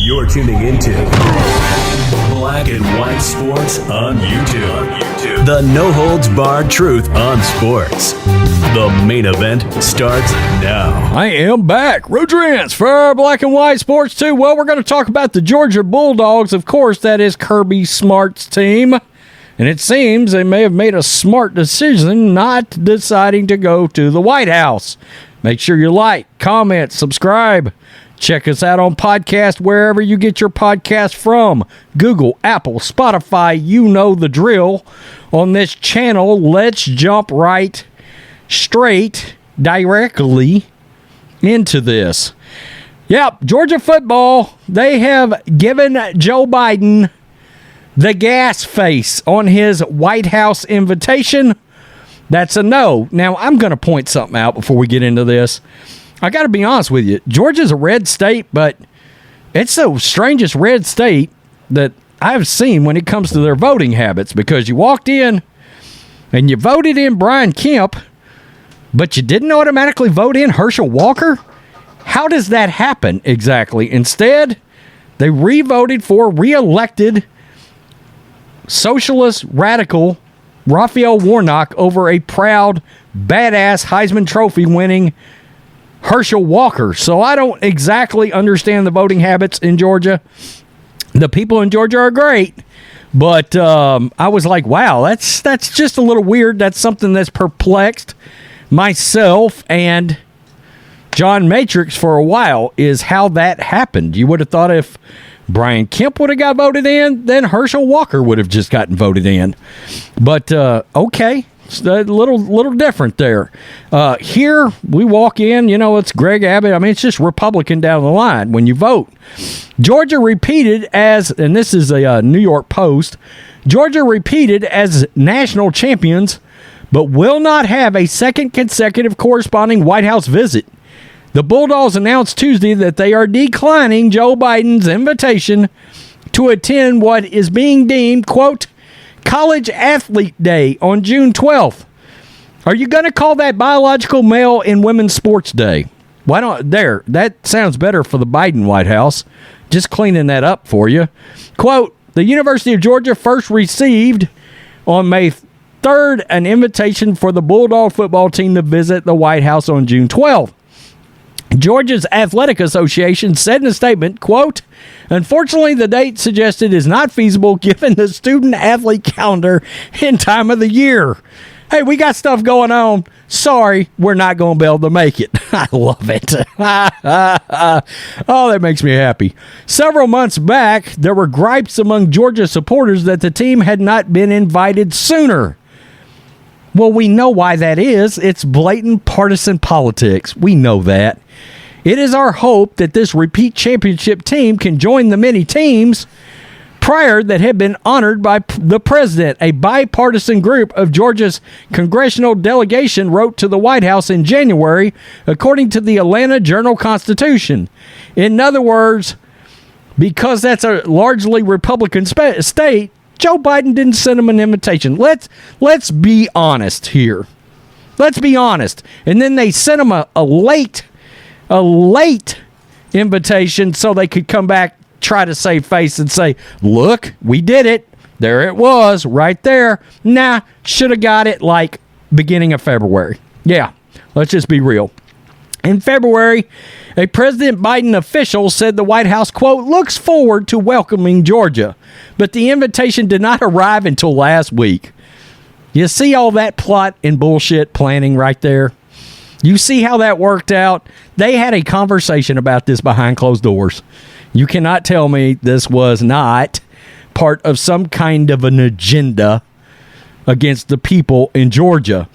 You're tuning into Black and White Sports on YouTube. The no-holds-barred truth on sports. The main event starts now. I am back. Rodrance for Black and White Sports 2. Well, we're going to talk about the Georgia Bulldogs. Of course, that is Kirby Smart's team. And it seems they may have made a smart decision not deciding to go to the White House. Make sure you like, comment, subscribe. Check us out on podcast wherever you get your podcast from. Google, Apple, Spotify, you know the drill. On this channel, let's jump right straight directly into this. Yep, Georgia football, they have given Joe Biden the gas face on his White House invitation. That's a no. Now, I'm going to point something out before we get into this. I got to be honest with you. Georgia's a red state, but it's the strangest red state that I've seen when it comes to their voting habits, because you walked in and you voted in Brian Kemp, but you didn't automatically vote in Herschel Walker? How does that happen exactly? Instead, they re-voted for re-elected socialist radical Raphael Warnock over a proud, badass Heisman Trophy winning Herschel Walker. So I don't exactly understand the voting habits in Georgia. The people in Georgia are great, but I was like, wow, that's just a little weird. That's something that's perplexed myself and John Matrix for a while, is how that happened. You would have thought if Brian Kemp would have got voted in, then Herschel Walker would have just gotten voted in. But, okay. It's a little different there. Here, we walk in, it's Greg Abbott. I mean, it's just Republican down the line when you vote. Georgia repeated as, and this is a New York Post, Georgia repeated as national champions, but will not have a second consecutive corresponding White House visit. The Bulldogs announced Tuesday that they are declining Joe Biden's invitation to attend what is being deemed, quote, College Athlete Day on June 12th. Are you going to call that Biological Male in Women's Sports Day? Why don't, that sounds better for the Biden White House. Just cleaning that up for you. Quote, the University of Georgia first received on May 3rd an invitation for the Bulldog football team to visit the White House on June 12th. Georgia's Athletic Association said in a statement, quote, unfortunately, the date suggested is not feasible given the student-athlete calendar and time of the year. Hey, we got stuff going on. Sorry, we're not going to be able to make it. I love it. Oh, that makes me happy. Several months back, there were gripes among Georgia supporters that the team had not been invited sooner. Well, we know why that is. It's blatant partisan politics. We know that. It is our hope that this repeat championship team can join the many teams prior that have been honored by the president. A bipartisan group of Georgia's congressional delegation wrote to the White House in January, according to the Atlanta Journal-Constitution. In other words, because that's a largely Republican state, Joe Biden didn't send him an invitation. Let's be honest here. Let's be honest. And then they sent him a late invitation so they could come back, try to save face and say, look, we did it. There it was right there. Nah, should have got it like beginning of February. Yeah, let's just be real. In February, a President Biden official said the White House, quote, looks forward to welcoming Georgia, but the invitation did not arrive until last week. You see all that plot and bullshit planning right there? You see how that worked out? They had a conversation about this behind closed doors. You cannot tell me this was not part of some kind of an agenda against the people in Georgia.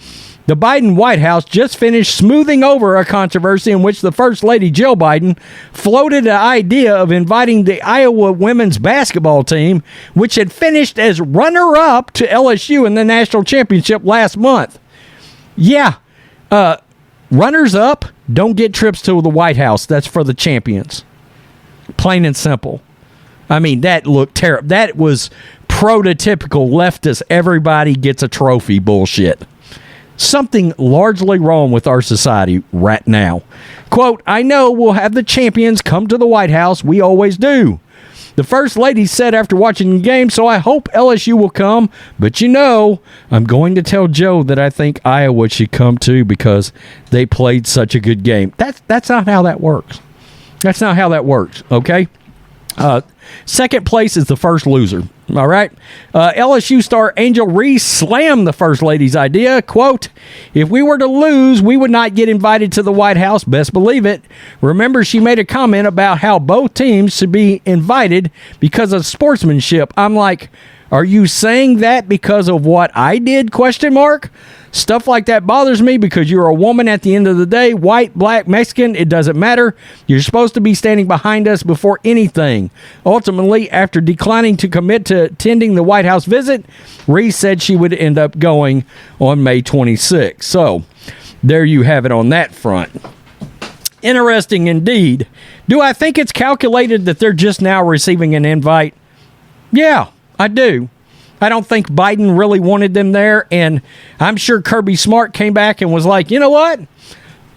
The Biden White House just finished smoothing over a controversy in which the First Lady Jill Biden floated the idea of inviting the Iowa women's basketball team, which had finished as runner-up to LSU in the national championship last month. Yeah, runners-up don't get trips to the White House. That's for the champions. Plain and simple. I mean, that looked terrible. That was prototypical leftist, everybody gets a trophy bullshit. something largely wrong with our society right now. Quote, I know we'll have the champions come to the White House. We always do. The First Lady said after watching the game, so I hope LSU will come. But I'm going to tell Joe that I think Iowa should come too because they played such a good game. That's not how that works. That's not how that works, okay? Second place is the first loser. All right. LSU star Angel Reese slammed the First Lady's idea. Quote, if we were to lose, we would not get invited to the White House. Best believe it. Remember, she made a comment about how both teams should be invited because of sportsmanship. I'm like, are you saying that because of what I did? Question mark. Stuff like that bothers me because you're a woman at the end of the day. White, black, Mexican, it doesn't matter. You're supposed to be standing behind us before anything. Ultimately, after declining to commit to attending the White House visit, Reese said she would end up going on May 26th. So, there you have it on that front. Interesting indeed. Do I think it's calculated that they're just now receiving an invite? Yeah, I do. I don't think Biden really wanted them there, and I'm sure Kirby Smart came back and was like, you know what?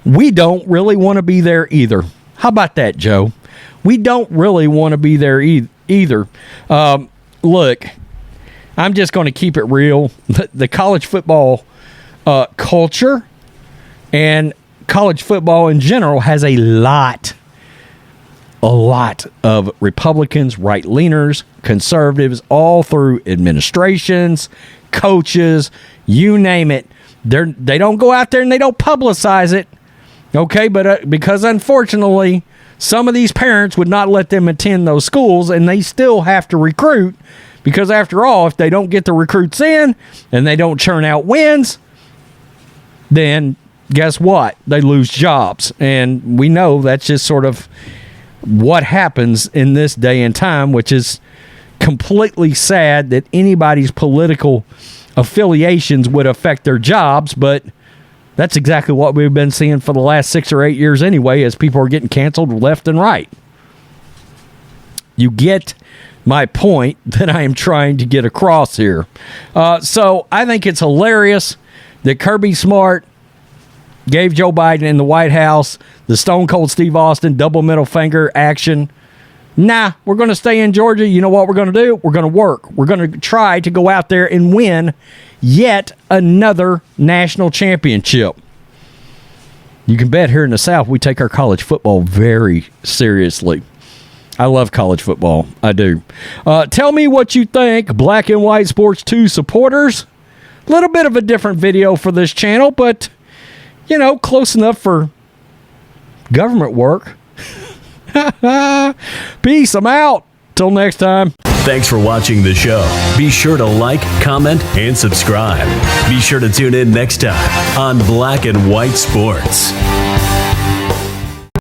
We don't really want to be there either. How about that, Joe? We don't really want to be there either. Look, I'm just going to keep it real. The college football culture and college football in general has a lot of Republicans, right-leaners, conservatives, all through administrations, coaches, you name it. They don't go out there and they don't publicize it, okay? But because unfortunately, some of these parents would not let them attend those schools, and they still have to recruit because, after all, if they don't get the recruits in and they don't churn out wins, then guess what? They lose jobs, and we know that's just sort of what happens in this day and time, which is completely sad that anybody's political affiliations would affect their jobs, but that's exactly what we've been seeing for the last 6 or 8 years anyway, as people are getting canceled left and right. You get my point that I am trying to get across here. So I think it's hilarious that Kirby Smart gave Joe Biden in the White House the Stone Cold Steve Austin double middle finger action. Nah, we're going to stay in Georgia. You know what we're going to do? We're going to work. We're going to try to go out there and win yet another national championship. You can bet here in the South we take our college football very seriously. I love college football. I do. Tell me what you think, Black and White Sports 2 supporters. A little bit of a different video for this channel, but close enough for government work. Peace. I'm out. Till next time. Thanks for watching the show. Be sure to like, comment, and subscribe. Be sure to tune in next time on Black and White Sports.